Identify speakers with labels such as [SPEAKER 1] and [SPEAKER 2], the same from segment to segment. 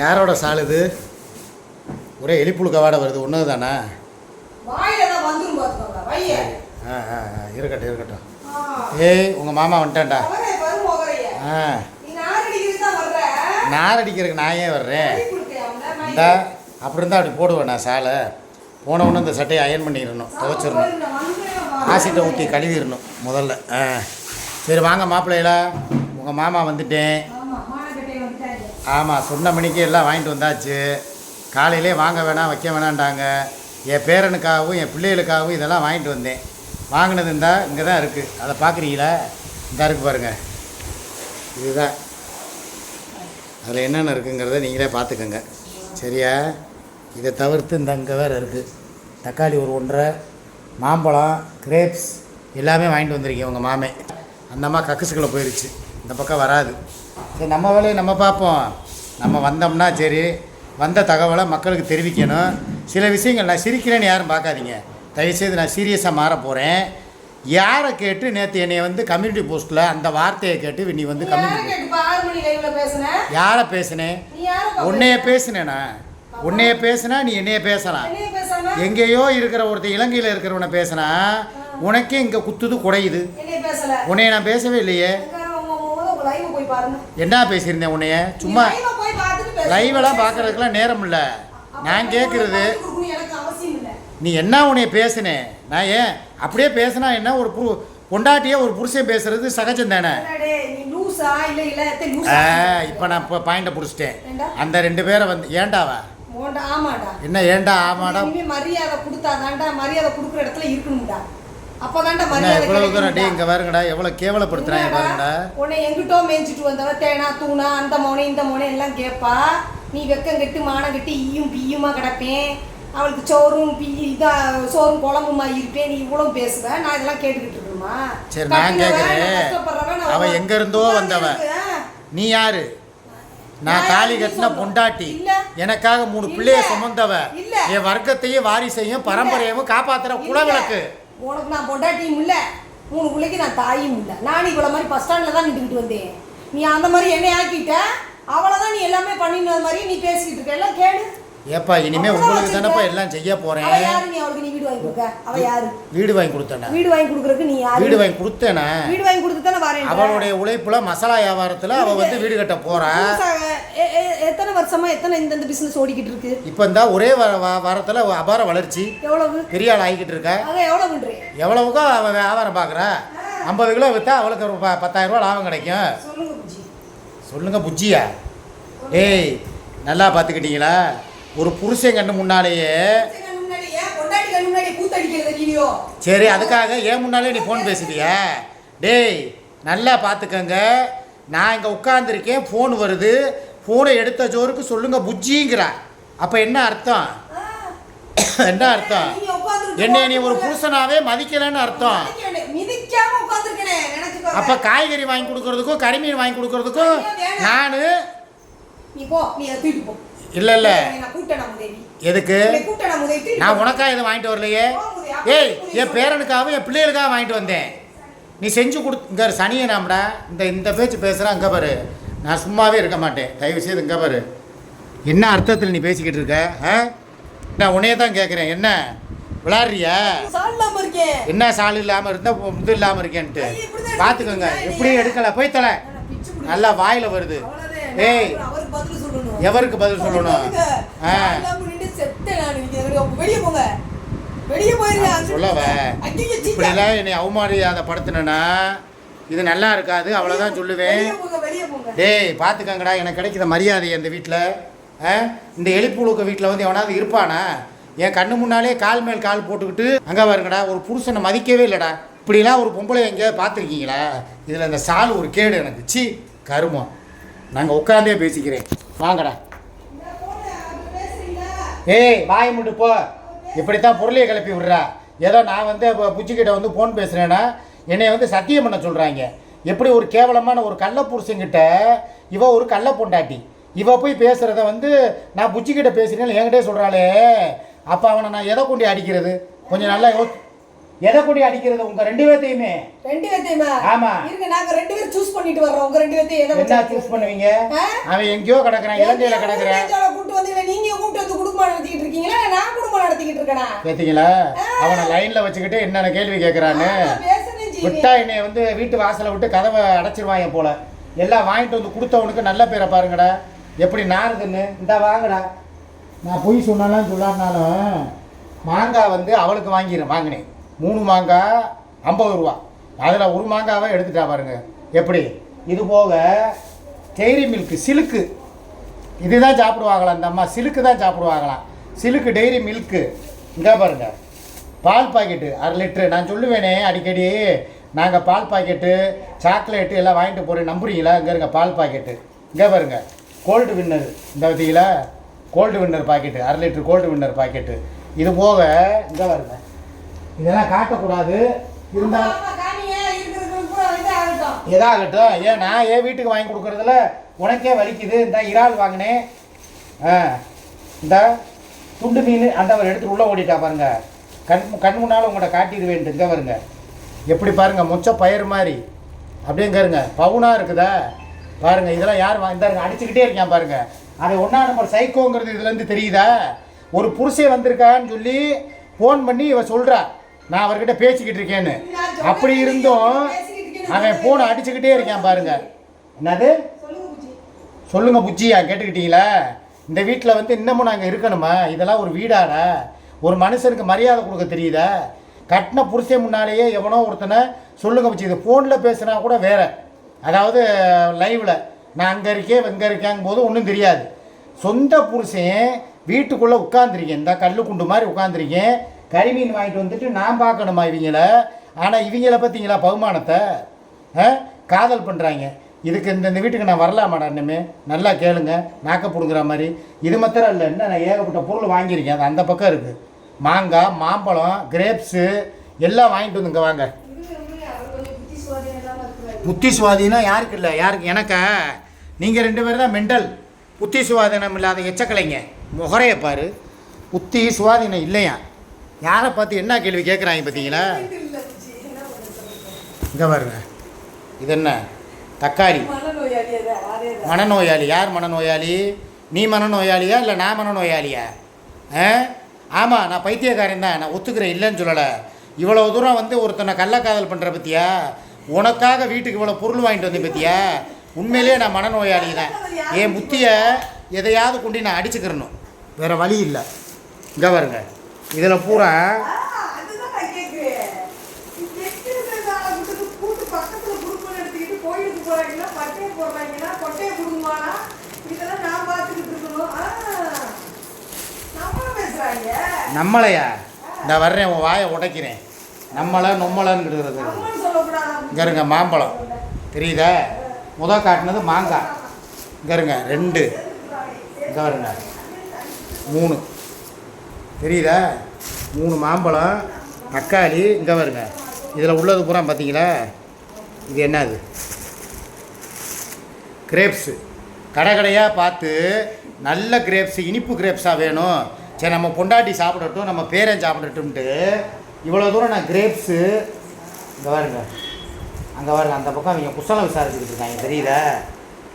[SPEAKER 1] யாரோட சால் இது? ஒரே எலிப்புழுக்க வாடை வருது. ஒன்று தானே? இருக்கட்டும் இருக்கட்டும். ஏய், உங்கள் மாமா வந்துட்டான்டா. நார் அடிக்கிறதுக்கு நான் ஏன் வர்றேன்? இந்தா அப்படி இருந்தால் அப்படி போடுவேன் நான் சாலை. போன உடனே இந்த சட்டையை அயன் பண்ணிடணும், துவைச்சிடணும், ஆசிட்டை ஊற்றி கழுவிடணும் முதல்ல. சரி வாங்க மாப்பிள்ளைகளா, உங்கள் மாமா வந்துட்டேன். ஆமாம், சொன்ன மணிக்கு எல்லாம் வாங்கிட்டு வந்தாச்சு. காலையிலே வாங்க வேணாம் வைக்க வேணான்டாங்க. என் பேரனுக்காகவும் என் பிள்ளைகளுக்காகவும் இதெல்லாம் வாங்கிட்டு வந்தேன். வாங்கினது இருந்தால் இங்கே தான் இருக்குது. அதை பார்க்குறீங்களா? இந்த இருக்குது பாருங்கள். இதுதான் அதில் என்னென்ன இருக்குங்கிறத நீங்களே பார்த்துக்கோங்க. சரியா? இதை தவிர்த்து இந்த அங்கே வேறு இருக்குது. தக்காளி ஒரு 1.5, மாம்பழம், கிரேப்ஸ் எல்லாமே வாங்கிட்டு வந்திருக்கேன். உங்கள் மாமே அந்த அம்மா கக்குசுக்குள்ளே போயிடுச்சு, இந்த பக்கம் வராது. சரி, நம்ம வேலையை நம்ம பார்ப்போம். நம்ம வந்தோம்னா சரி, வந்த தகவலை மக்களுக்கு தெரிவிக்கணும். சில விஷயங்கள் நான் சிரிக்கிறேன்னு யாரும் பார்க்காதீங்க. தயவுசெய்து நான் சீரியஸாக மாற போகிறேன். யாரை கேட்டு நேற்று என்னை வந்து கம்யூனிட்டி போஸ்ட்டில் அந்த வார்த்தையை கேட்டு நீ வந்து யாரை பேசுனேன்? உன்னைய பேசுனேண்ணா? உன்னைய பேசுனா நீ என்னைய பேசலாம். எங்கேயோ இருக்கிற ஒருத்தர் இலங்கையில் இருக்கிறவனை பேசுனா உனக்கே இங்கே குத்துது குடையுது. உன்னைய நான் பேசவே இல்லையே. என்ன பேசியிருந்தேன் உன்னைய? சும்மா லைவெல்லாம் பார்க்கறதுக்கெல்லாம் நேரம் இல்லை. நான் கேட்குறது நீ என்ன உன்னைய பேசுனேன்? நான் ஏன் அப்படியே பேசுனா என்ன? ஒரு பொண்டாட்டியே ஒரு புருஷன் பேசுறது சகஜம் தானே? இப்போ நான் இப்போ பாயிண்ட்டை பிடிச்சிட்டேன். அந்த 2 பேரை வந்து ஏண்டாவா என்ன? ஏண்டா ஆமாடா?
[SPEAKER 2] மரியாதை கொடுத்தாதான்டா, மரியாதை கொடுக்குற இடத்துல இருக்கணும்டா. அப்பதான்டா மரியாதை.
[SPEAKER 1] எவ்வளவு தூரம் டே இங்க பாருங்கடா, எவ்வளவு கேவலப்படுத்துறாங்க பாருங்கடா.
[SPEAKER 2] உன்னை எங்கிட்டோ மேய்ச்சிட்டு வந்தவ தேனா தூணா அந்த மோனே இந்த மோனே எல்லாம் கேட்பா. நீ வெக்கம் கெட்டு மானம் கெட்டு ஈயும் பிய்யுமா கிடப்பேன். அவளுக்கு சோறும் சோறும் குழம்புமா இருப்பேன். நீ இவ்வளவு பேசுவ, நான் இதெல்லாம் கேட்டுக்கிட்டு இருக்கணுமா?
[SPEAKER 1] சரி, நான் கேட்குறேன். அவ எங்க இருந்தோ வந்தவ, நீ யாரு? நான் தாலி கட்டின பொண்டாட்டி, எனக்காக 3 பிள்ளைய சுமந்தவ, என் வர்க்கத்தையும் வாரிசையும் பரம்பரையவும் காப்பாத்துற குலவிளக்கு.
[SPEAKER 2] உனக்கு நான் பொண்டாட்டியும் இல்லை, 3 பிள்ளைக்கு நான் தாயும் இல்லை. நான் இவ்வளோ மாதிரி பஸ் ஸ்டாண்டில் தான் நின்றுக்கிட்டு வந்தேன். நீ அந்த மாதிரி என்னை ஆக்கிட்ட, அவ்வளோதான். நீ எல்லாமே பண்ணின மாதிரி நீ பேசிக்கிட்டு இருக்க. எல்லாம் கேளு.
[SPEAKER 1] ஏப்பா, இனிமே உங்களுக்கு தானப்பா எல்லாம் செய்ய போறேன்.
[SPEAKER 2] நீ அவளுக்கு நீ வீடு வாங்கி கொடுக்க. அவ யாரு?
[SPEAKER 1] வீடு வாங்கி கொடுத்தேனா?
[SPEAKER 2] வீடு வாங்கி கொடுக்கறதுக்கு நீ யாரு?
[SPEAKER 1] வீடு வாங்கி கொடுத்தேனா?
[SPEAKER 2] வீடு வாங்கி கொடுத்துதானே வரேன்.
[SPEAKER 1] அவளுடைய உழைப்புல மசாலா வியாபாரத்துல அவ வந்து வீடு கட்ட போறா.
[SPEAKER 2] எத்தனை வருஷமா இந்த பிசினஸ் ஓடிக்கிட்டு இருக்கு?
[SPEAKER 1] இப்போ இந்த ஒரே வாரத்துல அபார வளர்ச்சி. எவ்வளவு பெரிய ஆள் ஆகிக்கிட்டு இருக்கா?
[SPEAKER 2] எவ்வளவுன்றே?
[SPEAKER 1] எவ்வளவுக்கோ அவ வியாபாரம் பாக்குறா. 50 கிலோ வித்தா அவளுக்கு 10,000 ரூபாய் லாபம் கிடைக்கும்.
[SPEAKER 2] சொல்லுங்க புஜ்ஜி.
[SPEAKER 1] சொல்லுங்க புஜ்ஜியா? ஏய், நல்லா பாத்துக்கிட்டீங்களா? ஒரு புருஷன் கண்ணு முன்னாலேயே. சரி, அதுக்காக ஏன் முன்னாலே நீ ஃபோன் பேசுவியா? டேய், நல்லா பார்த்துக்கங்க. நான் இங்கே உட்காந்துருக்கேன், ஃபோன் வருது. ஃபோனை எடுத்த ஜோருக்கு சொல்லுங்க புஜ்ஜிங்கிறா. அப்போ என்ன அர்த்தம்? என்ன அர்த்தம்? என்னை நீ ஒரு புருஷனாவே மதிக்கலன்னு அர்த்தம். அப்போ காய்கறி வாங்கி கொடுக்கறதுக்கும் கறிமீன் வாங்கி கொடுக்கறதுக்கும் நான் இல்ல இல்ல. எதுக்கு? நான் உனக்காக எதுவும் வாங்கிட்டு வரலையே. ஏய், என் பேரனுக்காகவும் என் பிள்ளைகளுக்காக வாங்கிட்டு வந்தேன். நீ செஞ்சு இங்க சனியை நாமடா இந்த பேச்சு பேசுகிறா. இங்கே பாரு, நான் சும்மாவே இருக்க மாட்டேன். தயவு செய்து இங்கே பாரு, என்ன அர்த்தத்தில் நீ பேசிக்கிட்டு இருக்க? நான் உன்னையே தான் கேட்குறேன். என்ன விளாடுறியா? என்ன சால் இல்லாமல் இருந்தா இது இல்லாமல் இருக்கேன்ட்டு பார்த்துக்கோங்க. எப்படியும் எடுக்கலை, போய் தலை. நல்லா வாயில் வருது. ஏய், எவருக்கு பதில் சொல்லணும்? சொல்லவ இப்படிலாம் என்னை அவமரியாதை படுத்தினா இது நல்லா இருக்காது. அவ்வளோதான் சொல்லுவேன். டேய், பார்த்துக்கங்கடா, எனக்கு கிடைக்கிற மரியாதை அந்த வீட்டில். இந்த எலிப்புழுக்க வீட்டில் வந்து எவனாவது இருப்பானா? என் கண்ணு முன்னாலே கால் மேல் கால் போட்டுக்கிட்டு அங்கே பாருங்கடா, ஒரு புருஷனை மதிக்கவே இல்லைடா. இப்படிலாம் ஒரு பொம்பளை எங்கேயாவது பார்த்துருக்கீங்களா? இதில் இந்த சால் ஒரு கேடு எனக்கு. சி கருமம். நாங்கள் உட்காந்தே பேசிக்கிறேன். வாங்கடா. ஏய், வாய் முட்டு போ. இப்படித்தான் பொருளையை கிளப்பி விடுறா. ஏதோ நான் வந்து புச்சிக்கிட்ட வந்து ஃபோன் பேசுகிறேன்னா என்னை வந்து சத்தியம் பண்ண சொல்கிறாங்க. எப்படி ஒரு கேவலமான ஒரு கள்ள புருஷங்கிட்ட இவ ஒரு கள்ள பொண்டாட்டி, இவ போய் பேசுகிறத வந்து நான் புச்சிக்கிட்ட பேசுகிறேன்னு என்கிட்டே சொல்கிறாளே. அப்போ அவனை நான் எதை கொண்டு அடிக்கிறது? கொஞ்சம் நல்லா எதை கூடி அடிக்கிறது உங்க 2 பேர்த்தையுமே?
[SPEAKER 2] 2 பேர்த்தையுமா?
[SPEAKER 1] ஆமா.
[SPEAKER 2] இருங்க நாங்க 2 பேரும் சூஸ் பண்ணிட்டு வர்றோம். உங்க 2 பேர்த்தையும் எதை
[SPEAKER 1] என்ன சூஸ் பண்ணுவீங்க? அவன் எங்கேயோ கிடக்குறான், இலங்கையில கிடக்குறான்.
[SPEAKER 2] கூட்டு வந்து நீங்க கூட்டு வந்து குடும்பம் நடத்திக்கிட்டு இருக்கீங்களா? நான் குடும்பம் நடத்திக்கிட்டு இருக்கேனா?
[SPEAKER 1] கேட்டீங்களா? அவனை லைன்ல வச்சுக்கிட்டு என்னென்ன கேள்வி கேட்கறான்னு. விட்டா என்னை வந்து வீட்டு வாசலை விட்டு கதவை அடைச்சிருவாங்க போல. எல்லாம் வாங்கிட்டு வந்து கொடுத்தவனுக்கு நல்ல பேரை பாருங்கடா, எப்படி நாருதுன்னு. இந்த வாங்கடா, நான் பொய் சொன்னாலும் சொல்லாருனாலும் மாங்காய் வந்து அவளுக்கு வாங்கினேன் 3 மாங்காய் 50 ரூபா. அதில் ஒரு மாங்காவை எடுத்துட்டா பாருங்க எப்படி. இது போக டெய்ரி மில்க்கு சிலுக்கு இதுதான் சாப்பிடுவாங்களாம் அந்த அம்மா, சிலுக்கு தான் சாப்பிடுவாங்களாம். சிலுக்கு டெய்ரி மில்க்கு. இங்கே பாருங்க, பால் பாக்கெட்டு 1/2 லிட்ரு. நான் சொல்லுவேனே அடிக்கடி, நாங்கள் பால் பாக்கெட்டு சாக்லேட்டு எல்லாம் வாங்கிட்டு போகிறேன், நம்புறீங்களா? இங்கே இருங்க பால் பாக்கெட்டு. இங்கே பாருங்க கோல்டு வின்னர், இந்த பார்த்தீங்களா gold winner packet, 1/2 litre gold winner packet. இது போக இங்கே பாருங்க, இதெல்லாம் காட்டக்கூடாது இருந்தாலும் எதாகட்டும். ஏன் நான் என் வீட்டுக்கு வாங்கி கொடுக்குறதுல உனக்கே வலிக்குது. இந்த இறால் வாங்கினேன், இந்த துண்டு மீன் அந்த அவர் எடுத்துகிட்டு உள்ளே ஓடிட்டா பாருங்க. கண் முன்னால் உங்கள்கிட்ட காட்டிடுவேன். இங்கே வருங்க எப்படி பாருங்க, மொச்ச பயிர் மாதிரி அப்படிங்க இருங்க, பவுனாக இருக்குதா பாருங்க. இதெல்லாம் யார் வாங்கிட்டாருங்க, அடிச்சுக்கிட்டே இருக்கேன் பாருங்க. அதை 1ஆம் நம்பர் சைக்கோங்கிறது இதுலேருந்து தெரியுதா? ஒரு புருஷன் வந்திருக்கான்னு சொல்லி ஃபோன் பண்ணி இவன் சொல்கிறா நான் அவர்கிட்ட பேசிக்கிட்டு இருக்கேன்னு. அப்படி இருந்தும் அவன் ஃபோனை அடிச்சுக்கிட்டே இருக்கான் பாருங்க. என்னது சொல்லுங்க புச்சியா, கேட்டுக்கிட்டீங்களா? இந்த வீட்டில் வந்து இன்னமும் நாங்கள் இருக்கணுமா? இதெல்லாம் ஒரு வீடாடா? ஒரு மனுஷனுக்கு மரியாதை கொடுக்க தெரியுதா? கட்டின புருஷன் முன்னாலேயே எவனோ ஒருத்தனை சொல்லுங்க புச்சி. இது ஃபோனில் பேசுனா கூட வேற, அதாவது லைவில் நான் அங்கே இருக்கேன் இங்கே இருக்கேங்கும் போது ஒன்றும் தெரியாது. சொந்த புருஷன் வீட்டுக்குள்ளே உட்காந்துருக்கேன், இந்த கல் குண்டு மாதிரி உட்காந்துருக்கேன், கறிமீன் வாங்கிட்டு வந்துட்டு நான் பார்க்கணுமா இவங்கள? ஆனால் இவங்கள பார்த்தீங்களா பகுமானத்தை காதல் பண்ணுறாங்க. இதுக்கு இந்த வீட்டுக்கு நான் வரலாமாடா? இன்னுமே நல்லா கேளுங்க, நாக்க பிடுங்குற மாதிரி. இது மாத்திரம் இல்லை, இன்னும் நான் ஏகப்பட்ட பொருள் வாங்கியிருக்கேன். அது அந்த பக்கம் இருக்குது. மாங்காய், மாம்பழம், கிரேப்ஸு எல்லாம் வாங்கிட்டு வந்துங்க வாங்க. புத்தி சுவாதீனம் யாருக்கு இல்லை? யாருக்கு? எனக்கா? நீங்கள் 2 பேர் தான் மெண்டல். புத்தி சுவாதீனம் இல்லாத எச்சக்கலைங்க. முகரையை பாரு, புத்தி சுவாதீனம் இல்லையா? யாரை பார்த்து என்ன கேள்வி கேட்குறாங்க பார்த்தீங்களா? இங்கே பாருங்க, இது என்ன தக்காளி? மனநோயாளி. யார் மனநோயாளி? நீ மனநோயாளியா இல்லை நான் மனநோயாளியா? ஆமாம், நான் பைத்தியக்காரன் தான், நான் ஒத்துக்கிறேன், இல்லைன்னு சொல்லலை. இவ்வளோ தூரம் வந்து ஒருத்தனை கள்ளக்காதல் பண்ணுற பற்றியா? உனக்காக வீட்டுக்கு இவ்வளோ பொருள் வாங்கிட்டு வந்தேன் பற்றியா? உண்மையிலேயே நான் மனநோயாளி தான். என் புத்தியை எதையாவது கொண்டு நான் அடிச்சுக்கிறணும், வேறு வழி இல்லை. இங்கே பாருங்க, இதில் பூரா நம்மளையா? இந்த வர்றேன், உன் வாயை உடைக்கிறேன். நம்மளை நொம்மலைன்னு இங்கே இருங்க. மாம்பழம் தெரியுதா? முதல் காட்டினது மாங்காய். இங்கே இருங்க 2, இங்கே வருங்க 3 தெரியுதா? 3 மாம்பழம், தக்காளி. இங்கே வருங்க, இதில் உள்ளது பூரா பார்த்தீங்களா? இது என்னது? கிரேப்ஸு. கடையாக பார்த்து நல்ல கிரேப்ஸு, இனிப்பு கிரேப்ஸாக வேணும். சரி நம்ம பொண்டாட்டி சாப்பிடட்டும், நம்ம பேரன் சாப்பிடட்டும்ட்டு இவ்வளோ தூரம் நான் கிரேப்ஸு. இங்கே பாருங்க, அங்கே பாருங்க, அந்த பக்கம் அவங்க குசலம் விசாரிச்சுக்கிட்டு இருக்காங்க தெரியுதா?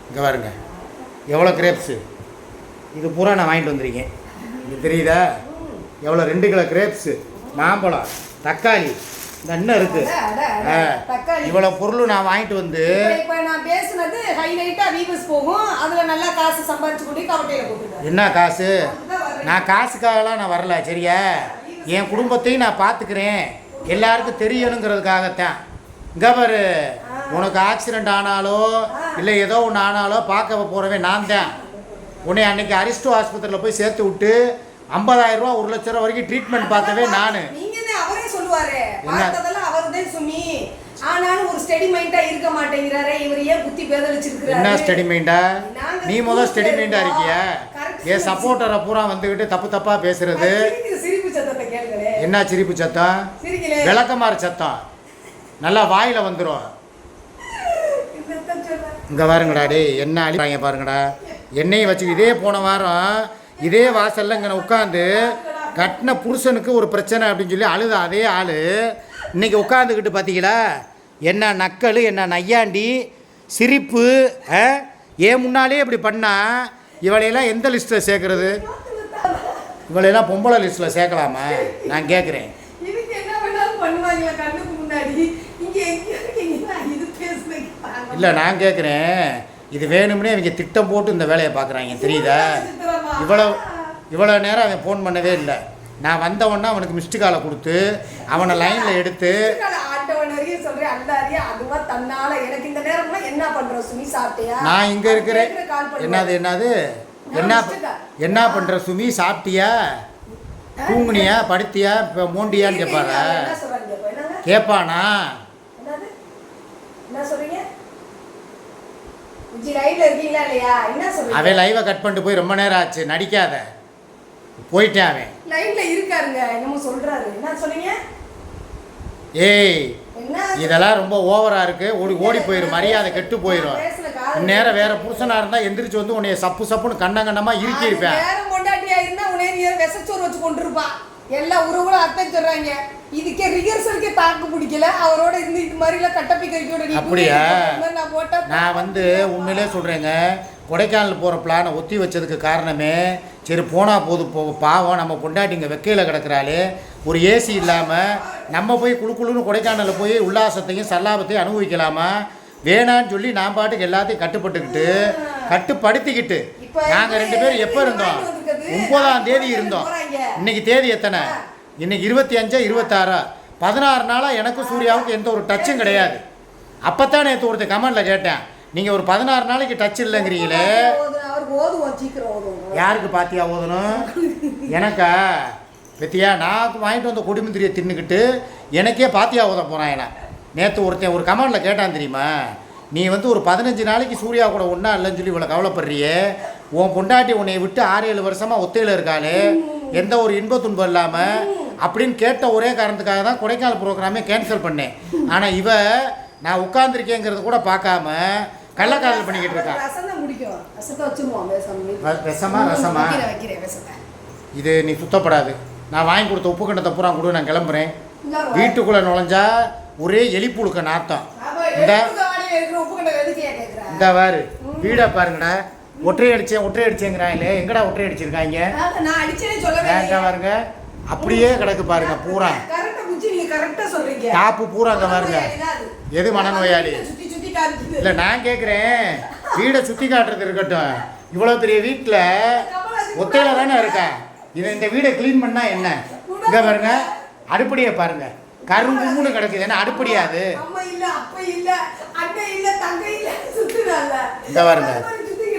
[SPEAKER 1] இங்கே பாருங்க எவ்வளோ கிரேப்ஸு. இது பூரா நான் வாங்கிட்டு வந்திருக்கேன். இது தெரியுதா? எவ்வளோ? 2 கிலோ கிரேப்ஸு, மாம்பழம், தக்காளி, இந்த அண்ணன் இருக்குது. இவ்வளோ பொருள் நான் வாங்கிட்டு வந்து
[SPEAKER 2] இப்போ நான் பேசுனது ஹைலைட்டாக வீவர்ஸ் போகும். அதில் நல்லா காசு சம்பாரிச்சு கொண்டு கவட்டையில் போட்டுருக்கேன்.
[SPEAKER 1] என்ன காசு? நான் காசுக்காகலாம் நான் வரல, சரியா? என் குடும்பத்தையும் நான் பார்த்துக்கிறேன், எல்லாருக்கும் தெரியணுங்கிறதுக்காகத்தான். இங்கே பாரு, உனக்கு ஆக்சிடெண்ட் ஆனாலோ இல்லை ஏதோ ஒன்று ஆனாலோ பார்க்க போகிறவன் நான் தான். உன்னை அன்னைக்கு அரிஸ்டோ ஆஸ்பத்திரியில் போய் சேர்த்து விட்டு 50,000 ரூபா 1 லட்சம் ரூபா வரைக்கும் ட்ரீட்மெண்ட் பார்த்தவே நான்.
[SPEAKER 2] அவரே சொல்லுவாரு, பார்த்ததெல்லாம் அவர்தான் சுமி. ஆனாலும் ஒரு ஸ்டடி மைண்டா இருக்க மாட்டேங்கிறாரே இவர். ஏன் புத்தி பேதலிச்சிருக்காரு? என்ன
[SPEAKER 1] ஸ்டடி மைண்டா? நீ முதல் ஸ்டடி மைண்டா இருக்கியா? ஏன் சப்போர்ட்டரை பூரா வந்துக்கிட்டு தப்பா பேசுறது?
[SPEAKER 2] சிரிப்பு சத்தத்தை கேளுங்களே.
[SPEAKER 1] என்ன சிரிப்பு சத்தம்? விளக்கமாறு சத்தம் நல்லா வாயில வந்துடும். இங்க பாருங்கடா, டே என்ன அழிப்பாங்க பாருங்கடா. என்னையும் வச்சு இதே போன வாரம் இதே வாசல்ல இங்கே உட்காந்து கட்டின புருஷனுக்கு ஒரு பிரச்சனை அப்படின்னு சொல்லி அழுத அதே ஆள் இன்னைக்கு உட்காந்துக்கிட்டு பார்த்தீங்களா என்ன நக்கல், என்ன நையாண்டி, சிரிப்பு. ஏன் முன்னாலே இப்படி பண்ணா இவளையெல்லாம் எந்த லிஸ்ட்டில் சேர்க்குறது? இவளையெல்லாம் பொம்பளை லிஸ்ட்டில் சேர்க்கலாமா? நான் கேட்குறேன். இல்லை, நான் கேட்குறேன், இது வேணும்னே இவங்க திட்டம் போட்டு இந்த வேலையை பார்க்குறாங்க, தெரியுதா? இவ்வளோ நேரம் அவன் ஃபோன் பண்ணவே இல்லை. நான் வந்தவொன்னா அவனுக்கு மிஸ்டு காலை கொடுத்து அவனை லைனில் எடுத்து நான் இங்கே இருக்கிறேன். என்னது என்ன பண்ணுற சுமி, சாப்பிட்டியா, தூங்குனியா, படுத்தியா, இப்போ மோண்டியான்னு கேட்பாரா? கேட்பானா? அவன் லைவை கட் பண்ணிட்டு போய் ரொம்ப நேரம் ஆச்சு, நடிக்காத. போயிட்டேன் அவன்.
[SPEAKER 2] லைன்ல இருக்காருங்க, என்னமோ சொல்றாரு. என்ன சொல்றீங்க?
[SPEAKER 1] ஏய், இதெல்லாம் ரொம்ப ஓவரா இருக்கு. ஓடி போயிரு, மரியாதை கெட்டு போயிடும். இந்நேரம் வேற புருஷனா இருந்தா எந்திரிச்சு வந்து உன்னைய சப்பு சப்புன்னு கண்ணங்கண்ணமா இறுக்கி இருப்பேன்.
[SPEAKER 2] வேற கொண்டாட்டியா இருந்தா உன்னைய விசச்சோறு வச்சு கொண்டிருப்பான். எல்லா உறவுகளும் அர்த்தம் சொல்றாங்க. இதுக்கே ரிஹர்சலுக்கே தாக்கு பிடிக்கல. அவரோட இருந்து இது மாதிரிலாம் கட்டப்பிக்க.
[SPEAKER 1] அப்படியா? நான் உண்மையிலே சொல்கிறேங்க, கொடைக்கானல் போகிற பிளானை ஒத்தி வச்சதுக்கு காரணமே, சரி போனால் போது பாவம் நம்ம பொண்டாட்டிங்க வெக்கையில் கிடக்கிறாளே, ஒரு ஏசி இல்லாமல் நம்ம போய் குழுன்னு கொடைக்கானலில் போய் உல்லாசத்தையும் சல்லாபத்தையும் அனுபவிக்கலாமா, வேணான்னு சொல்லி நான் பாட்டுக்கு எல்லாத்தையும் கட்டுப்படுத்திக்கிட்டு நாங்கள் 2 பேரும் எப்போ இருந்தோம்? 9ஆம் தேதி இருந்தோம். இன்னைக்கு தேதி எத்தனை? இன்னைக்கு 25, 26, 16 நாளாக எனக்கு சூர்யாவுக்கு எந்த ஒரு டச்சும் கிடையாது. அப்போ தான் நேற்று ஒருத்தர் கமெண்டில் கேட்டேன், நீங்கள் ஒரு 16 நாளைக்கு டச் இல்லைங்கிறீங்களே, யாருக்கு பாத்தியா ஓதணும்? எனக்கா? பத்தியா, நான் வாங்கிட்டு வந்த கொடிமுந்திரியை தின்னுக்கிட்டு எனக்கே பாத்தியா ஓத போகிறான். ஏன்னா நேற்று ஒருத்தன் ஒரு கமெண்டில் கேட்டான் தெரியுமா, நீ ஒரு 15 நாளைக்கு சூர்யா கூட ஒன்றா இல்லைன்னு சொல்லி இவ்வளோ கவலைப்படுறியே, உன் பொண்டாட்டி உன்னை விட்டு 6-7 வருஷமாக ஒத்தையில் இருக்காளே, எந்த ஒரு இன்ப துன்பம் இல்லாமல் அப்படின்னு கேட்ட ஒரே காரணத்துக்காக தான் கொடைக்கானல் ப்ரோக்ராமே கேன்சல் பண்ணேன். ஆனால் இவ நான் உட்காந்துருக்கேங்கிறது கூட பார்க்காம கள்ளக்காதல் பண்ணிக்கிட்டு இருக்கா. ரசமா இது நீ சுத்தப்படாது. நான் வாங்கி கொடுத்த உப்பு கண்டத்தை பூரா கொடு, நான் கிளம்புறேன். வீட்டுக்குள்ளே நுழைஞ்சா ஒரே எலிப்புழுக்க நாத்தம். இந்த வாரு வீடை பாருங்கடா, ஒற்றை அடிச்சேங்கிறாங்களே, எங்கடா ஒற்றை அடிச்சிருக்காங்க? பாருங்க, அப்படியே கிடக்கு பாருங்க பூரா. டாப்பு பூரா அங்கே பாருங்க. எது மனநோயாளி? இல்லை, நான் கேட்குறேன், வீடை சுற்றி காட்டுறது இருக்கட்டும், இவ்வளோ பெரிய வீட்டில் ஒத்தையில தானே இருக்கா, இந்த வீடை க்ளீன் பண்ணால் என்ன? இங்கே பாருங்க, அடுப்படியை பாருங்க, கரும்புன்னு கிடக்குது. என்ன அடுப்படியாது? இந்த பாருங்க,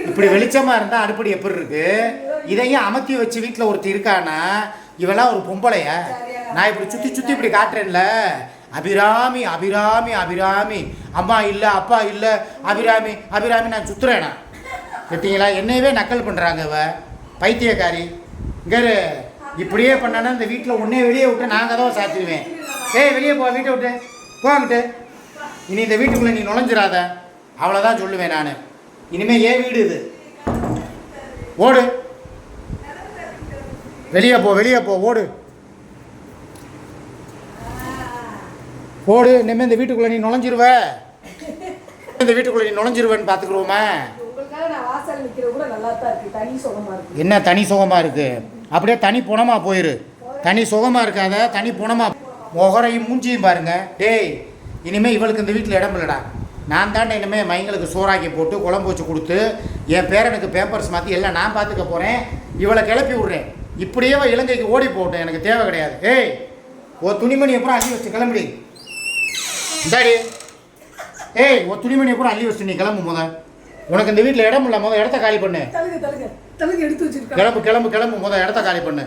[SPEAKER 1] இப்படி வெளிச்சமாக இருந்தால் அடுப்படி எப்படி இருக்கு? இதையும் அமர்த்தி வச்சு வீட்டில் ஒருத்தர் இருக்கானா, இவெல்லாம் ஒரு பொம்பளையா? நான் இப்படி சுற்றி இப்படி காட்டுறேன்ல, அபிராமி அபிராமி அபிராமி, அம்மா இல்லை அப்பா இல்லை, அபிராமி நான் சுற்றுறேனா? கேட்டீங்களா? என்னையவே நக்கல் பண்ணுறாங்க இவ பைத்தியக்காரி. இங்கே இப்படியே பண்ணானா இந்த வீட்டில் உன்னே வெளியே விட்டு நான் கதவை சாத்திடுவேன். ஏய், வெளியே போ, வீட்டை விட்டு போங்கிட்டு. இனி இந்த வீட்டுக்குள்ளே நீ நுழைஞ்சிடாத, அவ்வளோதான் சொல்லுவேன் நான். இனிமேல் ஏன் வீடு இது? ஓடு, வெளியே போ, ஓடு. இனிமேல் இந்த வீட்டுக்குள்ளே நீ நுழைஞ்சிருவேன்னு பார்த்துக்குருவோமா? என்ன தனி சுகமாக இருக்குது? அப்படியே தனி புணமாக போயிரு. தனி சுகமாக இருக்காத, தனி புணமாக. முகரையும் மூஞ்சியும் பாருங்க. டேய், இனிமேல் இவளுக்கு இந்த வீட்டில் இடம் இல்லைடா. நான் தாண்டா இனிமேல் மைங்களுக்கு சோறாக்கி போட்டு குழம்பு வச்சு கொடுத்து என் பேரனுக்கு பேப்பர்ஸ் மாற்றி எல்லாம் நான் பார்த்துக்க போகிறேன். இவளை கிளப்பி விட்றேன். இப்படியே இலங்கைக்கு ஓடி போட்டேன், எனக்கு தேவை கிடையாது. ஏய், ஒரு துணிமணி அப்புறம் அள்ளி வச்சு கிளம்புடி. இந்தாடி, ஏய், ஒரு துணிமணி அப்புறம் அள்ளி வச்சு நீ கிளம்பு. உனக்கு இந்த வீட்டில் இடம் இல்லை, இடத்த காலி பண்ணு. கிளம்பு, இடத்த காலி பண்ணு.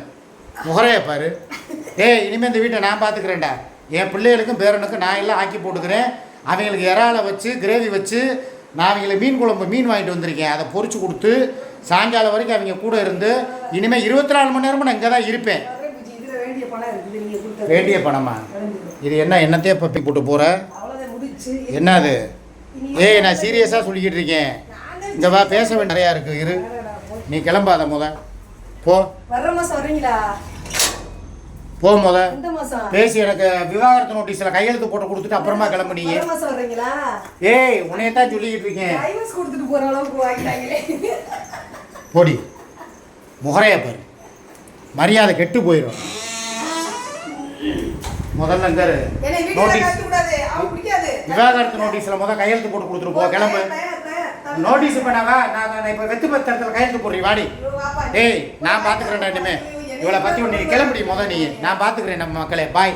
[SPEAKER 1] முகரையை பாரு. ஏய், இனிமேல் இந்த வீட்டை நான் பார்த்துக்கிறேன்டா. என் பிள்ளைகளுக்கும் பேரனுக்கும் நான் எல்லாம் ஆக்கி போட்டுக்கிறேன். அவங்களுக்கு இறாலை வச்சு கிரேவி வச்சு நான் அவங்களுக்கு மீன் வாங்கிட்டு வந்திருக்கேன். அதை பொரிச்சு கொடுத்து சாயங்காலம் வரைக்கும் அவங்க கூட இருந்து இனிமேல் 24 மணி நேரமும் நான் இங்கே தான் இருப்பேன். வேண்டிய பணமா? இது என்னத்தையே பப்பி போட்டு போகிற? என்னது? ஏய், நான் சீரியஸாக சொல்லிக்கிட்டு இருக்கேன். இங்கே வா, பேச வேண்டிய நிறையா இருக்குது. இரு, நீ கிளம்பாத போ. போ முத
[SPEAKER 2] எந்த மாசம்
[SPEAKER 1] பேசி எனக்கு விவாகரத்து நோட்டீஸில் கையெழுத்து போட்டு கொடுத்துட்டு அப்புறமா கிளம்புனீங்க.
[SPEAKER 2] எந்த மாசம் வர்றீங்களா?
[SPEAKER 1] ஏய் உன்னையத்தான் சொல்லிக்கிட்டு இருக்கேன்.
[SPEAKER 2] டைவர்ஸ் கொடுத்துட்டு போற அளவுக்கு வாங்கிட்டாங்களே.
[SPEAKER 1] போடி முகரைய பாரு, மரியாதை கெட்டு போயிடும். முதல்ல இந்த
[SPEAKER 2] என்னை வீட்டுல
[SPEAKER 1] நோட்டீஸ்
[SPEAKER 2] கட்டி விடாது, அவன் பிடிக்காது.
[SPEAKER 1] விவாகரத்து நோட்டீஸில் முதல் கையெழுத்து போட்டு கொடுத்துட்டு போ, கிளம்பு. நோட்டீஸ் பண்ணாவா? நான் இப்போ வெத்து பத்திரத்தில் கையெழுத்து போடுறீ வாடி. ஏய் நான் பார்த்துக்கிறேன்டா இனிமே. இவளை பற்றி ஒன்று கிளம்புடி முத நீ. நான் பார்த்துக்கிறேன் நம்ம மக்களே. பாய்.